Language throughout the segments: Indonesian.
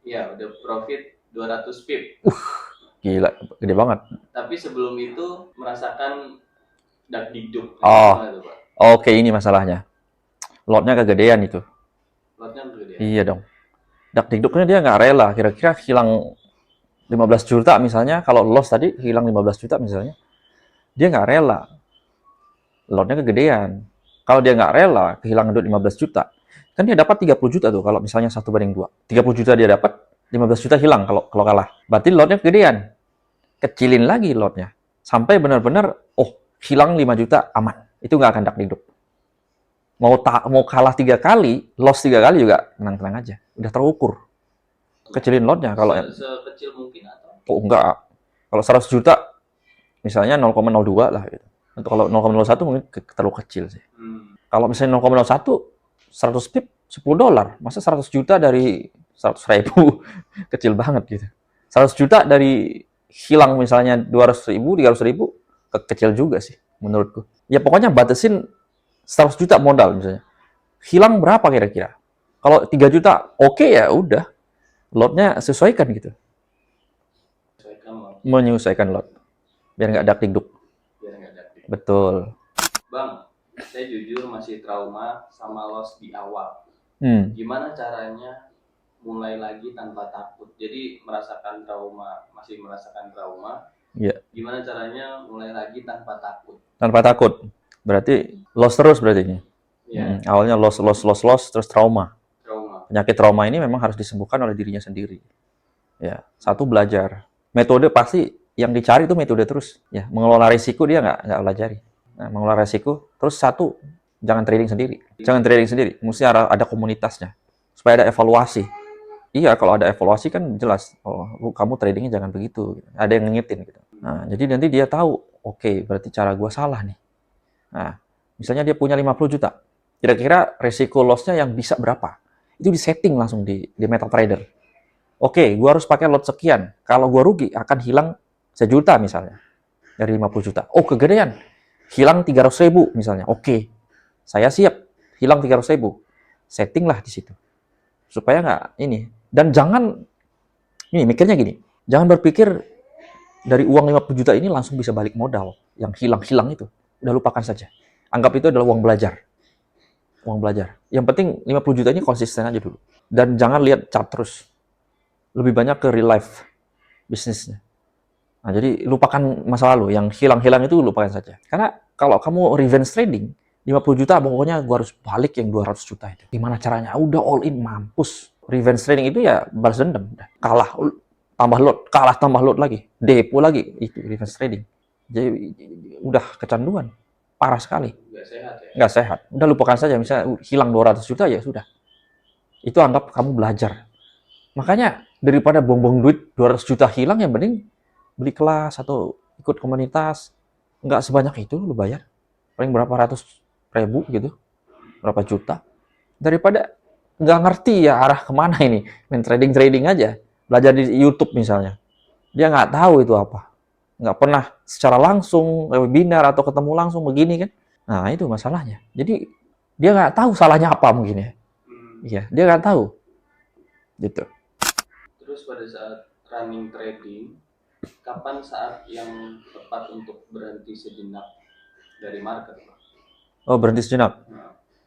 Ya, udah profit 200 pip. Gila, gede banget. Tapi sebelum itu merasakan dakdikduk. Oh, Gimana tuh, Pak? oke, ini masalahnya. Lotnya kegedean itu. Lotnya kegedean. Iya dong. Dakdikduknya dia nggak rela. Kira-kira hilang 15 juta misalnya. Kalau loss tadi hilang 15 juta misalnya. Dia nggak rela. Lotnya kegedean. Kalau dia nggak rela kehilangan duit 15 juta, kan dia dapat 30 juta tuh kalau misalnya 1/2. 30 juta dia dapat, 15 juta hilang kalau kalau kalah. Berarti lotnya kegedean. Kecilin lagi lotnya. Sampai benar-benar, oh, hilang 5 juta, aman. Itu nggak akan dakdikduk. Mau kalah 3 kali, loss 3 kali juga tenang-tenang aja. Udah terukur. Kecilin lotnya. Kalau Sekecil mungkin atau? oh, enggak. Kalau 100 juta, misalnya 0,02 lah. Gitu. Untuk kalau 0,01 mungkin terlalu kecil sih. Kalau misalnya 0,01, 100 pip, $10. Masa 100 juta dari 100 ribu? Kecil banget gitu. 100 juta dari hilang misalnya 200 ribu, 300 ribu, kecil juga sih menurutku. Ya pokoknya batasin 100 juta modal misalnya. Hilang berapa kira-kira? Kalau 3 juta, oke ya udah. Lotnya sesuaikan gitu. Menyesuaikan lot. Biar nggak dakdikduk. Betul. Bang, saya jujur masih trauma sama loss di awal. Gimana caranya mulai lagi tanpa takut? Jadi masih merasakan trauma. Iya. Gimana caranya mulai lagi tanpa takut? Tanpa takut. Berarti loss terus berarti ini. Iya. Awalnya loss, terus trauma. Trauma. Penyakit trauma ini memang harus disembuhkan oleh dirinya sendiri. Ya, satu belajar. Metode pasti yang dicari itu metode terus. Ya, mengelola risiko dia nggak pelajari. Nah, mengelola risiko. Terus satu, jangan trading sendiri. Jangan trading sendiri. Mesti ada komunitasnya. Supaya ada evaluasi. Iya, kalau ada evaluasi kan jelas. Oh, kamu tradingnya jangan begitu. Ada yang ngingetin gitu. Nah, jadi nanti dia tahu, oke, berarti cara gua salah nih. Nah, misalnya dia punya 50 juta. Kira-kira resiko loss-nya yang bisa berapa? Itu di-setting langsung di MetaTrader. Oke, gua harus pakai lot sekian. Kalau gua rugi, akan hilang 1 juta misalnya. Dari 50 juta. Oh, kegedean. Hilang 300 ribu misalnya. Oke, saya siap. Hilang 300 ribu. Setting lah di situ. Supaya nggak ini. Dan jangan, ini mikirnya gini. Jangan berpikir dari uang 50 juta ini langsung bisa balik modal. Yang hilang-hilang itu. Udah lupakan saja. Anggap itu adalah uang belajar. Uang belajar. Yang penting 50 juta ini konsisten aja dulu. Dan jangan lihat chart terus. Lebih banyak ke real life bisnisnya. Nah, jadi lupakan masa lalu. Yang hilang-hilang itu lupakan saja. Karena kalau kamu revenge trading, 50 juta pokoknya gue harus balik yang 200 juta itu. Gimana caranya? Udah all in, mampus. Revenge trading itu ya balas dendam. Kalah, tambah lot lagi. Depo lagi. Itu revenge trading. Jadi udah kecanduan. Parah sekali. Nggak sehat ya? Nggak sehat. Udah lupakan saja. Misalnya hilang 200 juta ya sudah. Itu anggap kamu belajar. Makanya daripada buang-buang duit 200 juta hilang, yang penting beli kelas atau ikut komunitas. Nggak sebanyak itu lu bayar. Paling berapa ratus ribu gitu. Berapa juta. Daripada nggak ngerti ya arah kemana ini. Main trading aja. Belajar di YouTube misalnya. Dia nggak tahu itu apa. Nggak pernah secara langsung, webinar atau ketemu langsung begini kan. Nah itu masalahnya. Jadi dia nggak tahu salahnya apa mungkin ya. Iya, dia nggak tahu. Gitu. Terus pada saat running trading, kapan saat yang tepat untuk berhenti sejenak dari market, Pak? Oh, berhenti sejenak.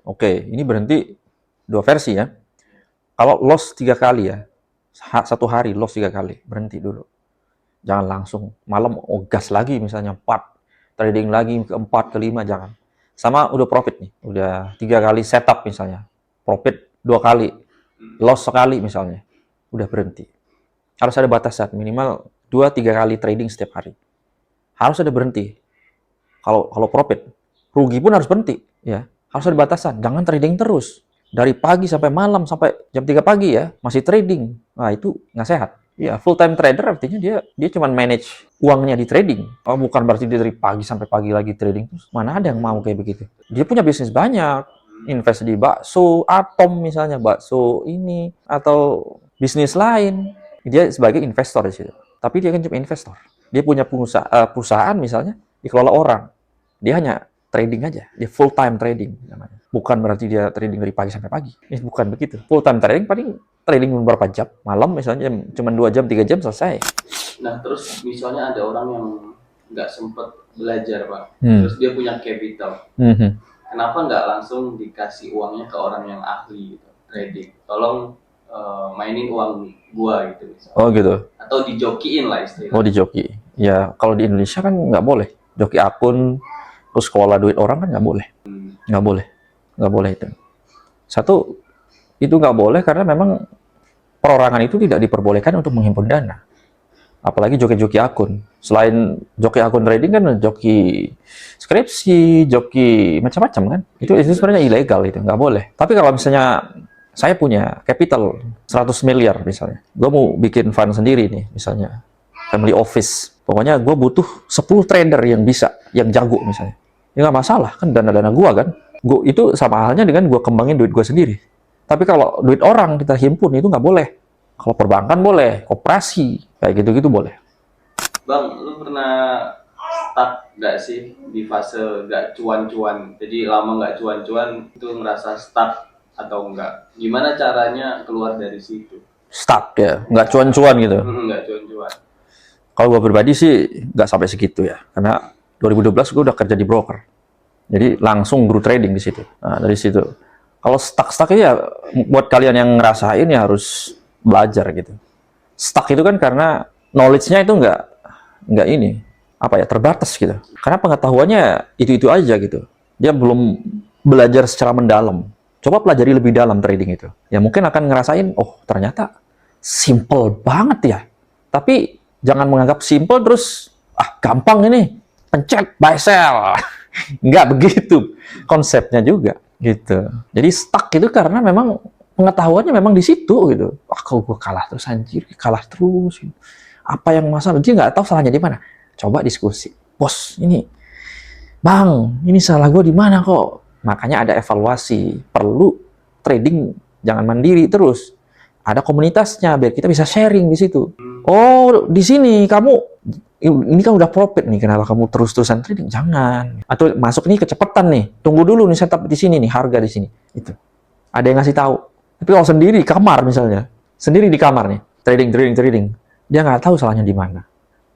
Oke, ini berhenti 2 versi ya. Kalau loss 3 kali ya, satu hari loss 3 kali, berhenti dulu. Jangan langsung malam gas lagi misalnya 4, trading lagi ke 4, ke 5, jangan. Sama udah profit nih, udah 3 kali setup misalnya, profit 2 kali, loss sekali misalnya, udah berhenti. Harus ada batasan, minimal 2-3 kali trading setiap hari. Harus ada berhenti. Kalau profit, rugi pun harus berhenti, ya. Harus ada batasan, jangan trading terus. Dari pagi sampai malam, sampai jam 3 pagi ya, masih trading. Nah, itu nggak sehat. Ya, full time trader artinya dia cuma manage uangnya di trading. Oh, bukan berarti dia dari pagi sampai pagi lagi trading. Terus mana ada yang mau kayak begitu? Dia punya bisnis banyak. Invest di bakso, Atom misalnya, bakso ini, atau bisnis lain. Dia sebagai investor di situ. Tapi dia kan cuma investor. Dia punya perusahaan misalnya, dikelola orang. Dia hanya trading aja. Dia full time trading namanya. Bukan berarti dia trading dari pagi sampai pagi. Bukan begitu. Full time trading paling trading beberapa jam. Malam misalnya cuma 2 jam, 3 jam selesai. Nah, terus misalnya ada orang yang nggak sempet belajar, Pak. Terus dia punya capital. Kenapa nggak langsung dikasih uangnya ke orang yang ahli gitu, trading? Tolong mainin uang gua gitu misalnya. Oh gitu. Atau dijokiin lah istilahnya. Oh dijoki. Ya kalau di Indonesia kan nggak boleh. Joki akun, terus kelola duit orang kan nggak boleh. Nggak boleh. Nggak boleh itu. Satu, itu nggak boleh karena memang perorangan itu tidak diperbolehkan untuk menghimpun dana. Apalagi joki-joki akun. Selain joki akun trading kan joki skripsi, joki macam-macam kan. Itu sebenarnya ilegal, itu nggak boleh. Tapi kalau misalnya saya punya capital 100 miliar misalnya, gue mau bikin fund sendiri nih misalnya, family office. Pokoknya gue butuh 10 trader yang bisa, yang jago misalnya. Ya nggak masalah, kan dana-dana gue kan. Itu sama halnya dengan gue kembangin duit gue sendiri. Tapi kalau duit orang kita himpun itu nggak boleh. Kalau perbankan boleh, koperasi, kayak gitu-gitu boleh. Bang, lu pernah stuck nggak sih di fase nggak cuan-cuan? Jadi lama nggak cuan-cuan itu ngerasa stuck atau enggak? Gimana caranya keluar dari situ? Stuck ya, nggak cuan-cuan gitu. Nggak cuan-cuan. Kalau gue pribadi sih nggak sampai segitu ya, karena 2012 gue udah kerja di broker. Jadi langsung buru trading di situ. Nah, dari situ. Kalau stuck ya buat kalian yang ngerasain ya harus belajar gitu. Stuck itu kan karena knowledge-nya itu nggak ini apa ya, terbatas gitu. Karena pengetahuannya itu aja gitu. Dia belum belajar secara mendalam. Coba pelajari lebih dalam trading itu. Ya mungkin akan ngerasain, oh ternyata simple banget ya. Tapi jangan menganggap simple terus gampang ini, pencet buy sell. Nggak begitu konsepnya juga gitu. Jadi stuck itu karena memang pengetahuannya memang di situ gitu. Kalau gue kalah terus anjir, kalah terus. Gitu. Apa yang masalah? Dia nggak tahu salahnya di mana. Coba diskusi. Bos, ini Bang, ini salah gue di mana kok? Makanya ada evaluasi. Perlu trading jangan mandiri terus. Ada komunitasnya biar kita bisa sharing di situ. Oh, di sini kamu ini kan udah profit nih, kenapa kamu terus-terusan trading? Jangan. Atau masuk nih kecepatan nih. Tunggu dulu nih setup di sini nih, harga di sini. Itu. Ada yang ngasih tahu. Tapi kalau sendiri kamar misalnya, sendiri di kamar nih, trading, dia nggak tahu salahnya di mana.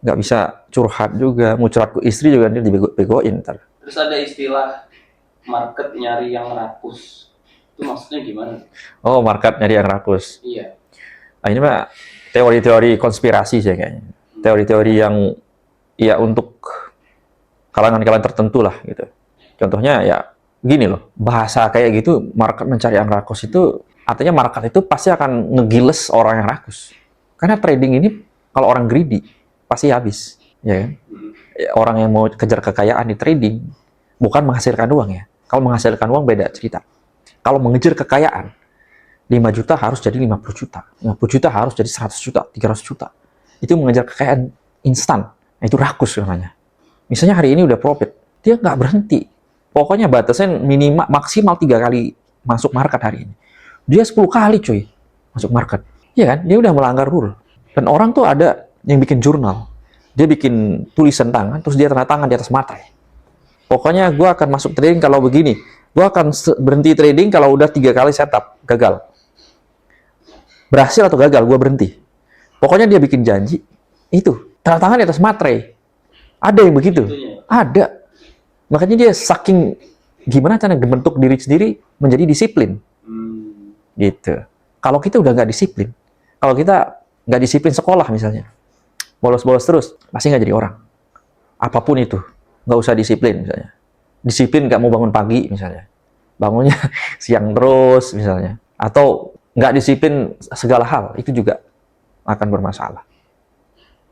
Nggak bisa curhat juga, mau curhat ke istri juga dia dibego-begoin ntar. Terus ada istilah market nyari yang rakus. Itu maksudnya gimana? Oh, market nyari yang rakus. Iya. Nah, ini mah teori-teori konspirasi sih kayaknya. Teori-teori yang ya untuk kalangan-kalangan tertentu lah gitu. Contohnya ya gini loh, bahasa kayak gitu, market mencari yang rakus itu artinya market itu pasti akan ngegiles orang yang rakus. Karena trading ini kalau orang greedy pasti habis, ya kan? Orang yang mau kejar kekayaan di trading bukan menghasilkan uang ya. Kalau menghasilkan uang beda cerita. Kalau mengejar kekayaan 5 juta harus jadi 50 juta. 50 juta harus jadi 100 juta, 300 juta. Itu mengejar kekayaan instan. Nah, itu rakus namanya. Misalnya hari ini udah profit, dia nggak berhenti. Pokoknya batasnya minimal maksimal 3 kali masuk market hari ini. Dia 10 kali cuy masuk market. Iya kan? Dia udah melanggar rule. Dan orang tuh ada yang bikin jurnal. Dia bikin tulisan tangan, terus dia tanda tangan di atas materai. Pokoknya gue akan masuk trading kalau begini. Gue akan berhenti trading kalau udah 3 kali setup, gagal. Berhasil atau gagal, gue berhenti. Pokoknya dia bikin janji, itu. Tanda tangan di atas materai. Ada yang begitu? Ada. Makanya dia saking, gimana cara membentuk diri sendiri menjadi disiplin. Gitu. Kalau kita udah nggak disiplin, kalau kita nggak disiplin sekolah misalnya, bolos-bolos terus, pasti nggak jadi orang. Apapun itu, nggak usah disiplin misalnya. Disiplin nggak mau bangun pagi misalnya. Bangunnya siang terus misalnya. Atau nggak disiplin segala hal, itu juga akan bermasalah.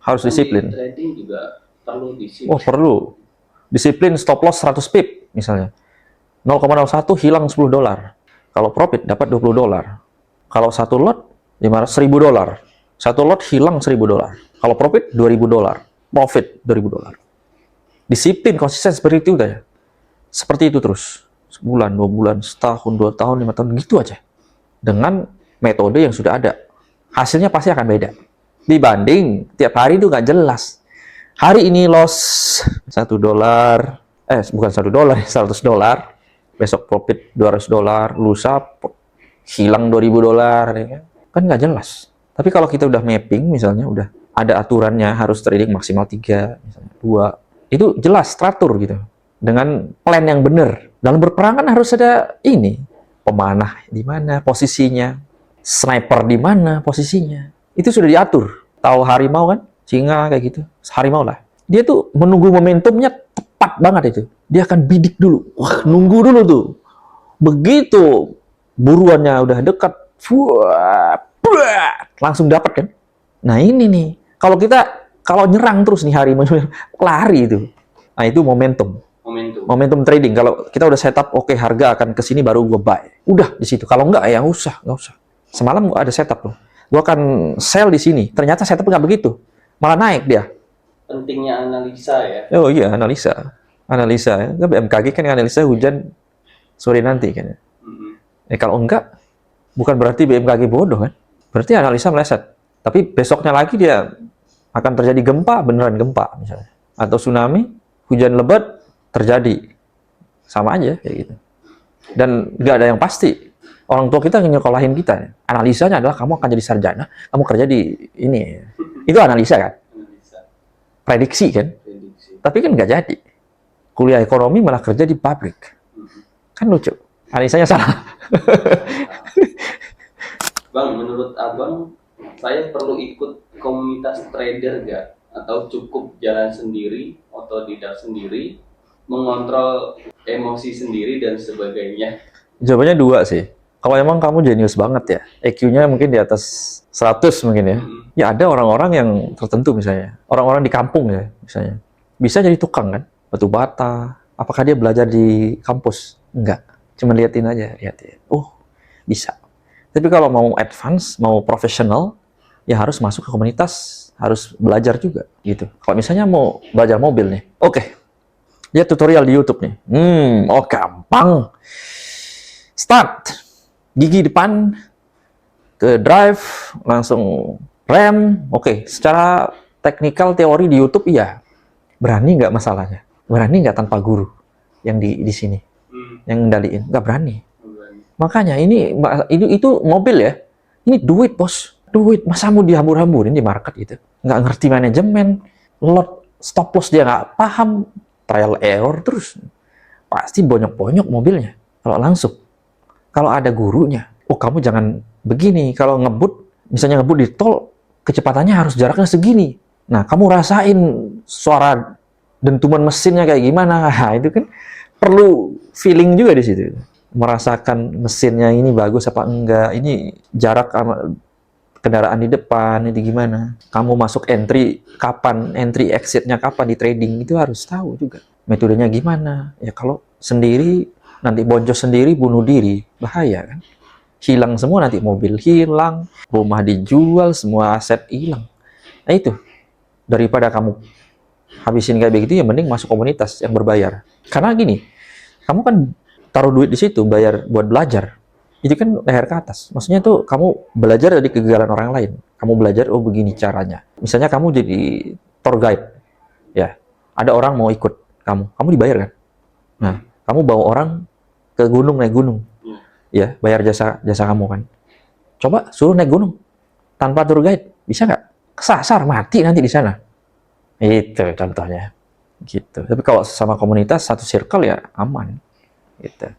Harus disiplin. Trading juga perlu disiplin. Oh, perlu. Disiplin stop loss 100 pip misalnya. 0,01 hilang $10. Kalau profit dapat $20. Kalau satu lot $1.000. Satu lot hilang $1.000. Kalau profit $2.000. Profit $2.000. Disiplin konsisten seperti itu ya. Seperti itu terus. Sebulan, 2 bulan, setahun, 2 tahun, 5 tahun gitu aja. Dengan metode yang sudah ada. Hasilnya pasti akan beda. Dibanding tiap hari itu nggak jelas. Hari ini loss $1, bukan $1, $100. besok profit $200, lusa hilang $2.000, ya kan? Kan nggak jelas. Tapi kalau kita udah mapping, misalnya udah ada aturannya, harus trading maksimal 3, misalnya 2, itu jelas, teratur gitu. Dengan plan yang benar. Dalam berperang kan harus ada ini, pemanah di mana posisinya, sniper di mana posisinya. Itu sudah diatur. Tahu harimau kan? Singa kayak gitu. Harimau lah. Dia tuh menunggu momentumnya tepat banget itu. Dia akan bidik dulu. Wah, nunggu dulu tuh. Begitu buruannya udah dekat, langsung dapat kan? Nah ini nih, kalau nyerang terus nih harimau, lari itu. Nah itu momentum trading. Kalau kita udah setup, oke, harga akan ke sini baru gue buy. Udah di situ. Kalau enggak ya nggak usah. Semalam gue ada setup loh. Gue akan sell di sini. Ternyata setup nggak begitu. Malah naik dia. Pentingnya analisa ya. Oh iya, analisa. Ya. BMKG kan analisa hujan sore nanti kan. Kalau enggak, bukan berarti BMKG bodoh kan. Berarti analisa meleset. Tapi besoknya lagi dia akan terjadi gempa, beneran gempa misalnya. Atau tsunami, hujan lebat, terjadi. Sama aja kayak gitu. Dan nggak ada yang pasti. Orang tua kita nyekolahin kita. Analisanya adalah kamu akan jadi sarjana, kamu kerja di ini. Itu analisa kan? Prediksi kan? Tapi kan nggak jadi. Kuliah ekonomi malah kerja di pabrik. Kan lucu. Analisanya salah. Bang, menurut Abang, saya perlu ikut komunitas trader nggak? Atau cukup jalan sendiri, otodidak sendiri, mengontrol emosi sendiri dan sebagainya? Jawabannya 2 sih. Kalau emang kamu jenius banget ya, EQ-nya mungkin di atas 100 mungkin ya. Ya ada orang-orang yang tertentu misalnya. Orang-orang di kampung ya misalnya. Bisa jadi tukang kan? Batu bata. Apakah dia belajar di kampus? Enggak. Cuma liatin aja. Oh, bisa. Tapi kalau mau advance, mau profesional, ya harus masuk ke komunitas, harus belajar juga gitu. Kalau misalnya mau belajar mobil nih, oke. Lihat tutorial di YouTube nih. Oh gampang. Start. Gigi depan, ke drive, langsung rem. Oke, secara teknikal teori di YouTube iya. Berani nggak masalahnya? Berani nggak tanpa guru yang di sini? Yang ngendaliin? Nggak berani. Makanya itu mobil ya. Ini duit, bos. Duit. Masa mau dihambur-hamburin di market gitu? Nggak ngerti manajemen. Lot stop loss dia nggak paham. Trial error terus. Pasti bonyok-bonyok mobilnya. Kalau langsung. Kalau ada gurunya, oh kamu jangan begini. Kalau misalnya ngebut di tol, kecepatannya harus jaraknya segini. Nah, kamu rasain suara dentuman mesinnya kayak gimana. Nah, itu kan perlu feeling juga di situ. Merasakan mesinnya ini bagus apa enggak. Ini jarak kendaraan di depan, itu gimana. Kamu masuk entry kapan, entry exit-nya kapan di trading, itu harus tahu juga. Metodenya gimana. Ya kalau sendiri, nanti boncos sendiri, bunuh diri, bahaya kan? Hilang semua, nanti mobil hilang, rumah dijual, semua aset hilang. Nah itu, daripada kamu habisin kayak begitu, ya mending masuk komunitas yang berbayar. Karena gini, kamu kan taruh duit di situ, bayar buat belajar. Itu kan leher ke atas. Maksudnya tuh kamu belajar dari kegagalan orang lain. Kamu belajar, oh begini caranya. Misalnya kamu jadi tour guide, ya, ada orang mau ikut kamu dibayar kan? Nah, kamu bawa orang ke gunung, naik gunung, ya bayar jasa kamu kan. Coba suruh naik gunung tanpa tour guide, bisa nggak? Kesasar, mati nanti di sana. Itu contohnya, gitu. Tapi kalau sama komunitas satu circle ya aman, gitu.